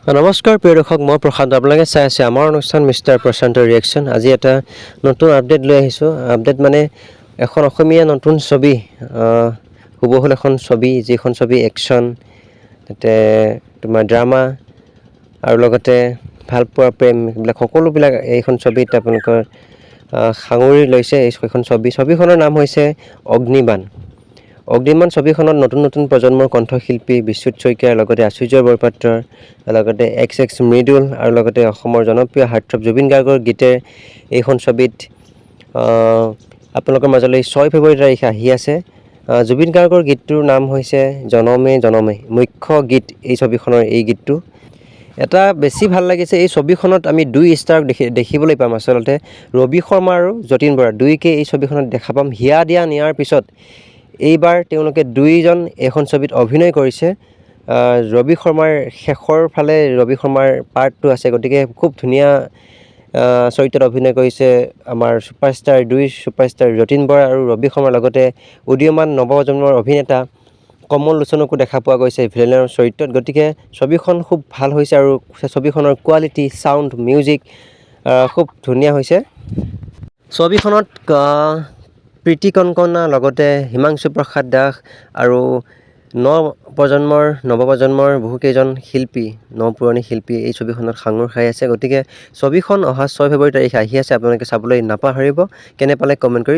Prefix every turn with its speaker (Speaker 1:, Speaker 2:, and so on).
Speaker 1: নমস্কাৰ প্ৰিয় দৰ্শক, মই প্ৰশান্ত। আপোনালোকে চাই আছে আমাৰ অনুষ্ঠান মিষ্টাৰ প্ৰশান্তৰ ৰিয়েকশ্যন। আজি এটা নতুন আপডেট লৈ আহিছোঁ। আপডেট মানে এখন অসমীয়া নতুন ছবি, হুবহুল এখন ছবি, যিখন ছবি একশ্যন, তাতে তোমাৰ ড্ৰামা আৰু লগতে ভালপোৱা প্ৰেম, এইবিলাক সকলোবিলাক এইখন ছবিত আপোনালোকৰ সাঙুৰি লৈছে। এইখন ছবিখনৰ নাম হৈছে অগ্নিবাণ। অগ্নিবাণ ছবিখনত নতুন নতুন প্ৰজন্মৰ কণ্ঠশিল্পী বিচ্যুত শইকীয়াৰ লগতে আচুৰ্য বৰপাত্ৰৰ লগতে এক্স মৃদুল আৰু লগতে অসমৰ জনপ্ৰিয় হাৰ্টথ্ৰব জুবিন গাৰ্গৰ গীতে এইখন ছবিত আপোনালোকৰ মাজলৈ 6 ফেব্ৰুৱাৰী তাৰিখে আহি আছে। জুবিন গাৰ্গৰ গীতটোৰ নাম হৈছে জনমে জনমে। মুখ্য গীত এই ছবিখনৰ এই গীতটো। এটা বেছি ভাল লাগিছে, এই ছবিখনত আমি 2 ষ্টাৰক দেখিবলৈ পাম। আচলতে ৰবি শৰ্মা আৰু যতীন বৰা দুয়োকে এই ছবিখনত দেখা পাম। হিয়া দিয়া নিয়াৰ পিছত এইবাৰ তেওঁলোকে দুইজন এইখন ছবিত অভিনয় কৰিছে। ৰবি শৰ্মাৰ শেষৰ ফালে ৰবি শৰ্মাৰ পাৰ্টটো আছে, গতিকে খুব ধুনীয়া চৰিত্ৰত অভিনয় কৰিছে আমাৰ দুই ছুপাৰষ্টাৰ যতীন বৰা আৰু ৰবি শৰ্মাৰ লগতে উদীয়মান নৱপ্ৰজন্মৰ অভিনেতা কমল লোচনকো দেখা পোৱা গৈছে ভিলেইনৰ চৰিত্ৰত। গতিকে ছবিখন খুব ভাল হৈছে আৰু ছবিখনৰ কোৱালিটি, চাউণ্ড, মিউজিক খুব ধুনীয়া হৈছে। ছবিখনত প্ৰীতি কংকনা লগতে হিমাংশু প্ৰসাদ দাস আৰু নৱপ্ৰজন্মৰ বহুকেইজন শিল্পী, নপুৰণি শিল্পী এই ছবিখনত সাঙুৰ খাই আছে। গতিকে ছবিখন অহা 6 ফেব্ৰুৱাৰী তাৰিখে আহি আছে। আপোনালোকে চাবলৈ নাপাহৰিব। কেনে পালে কমেণ্ট কৰি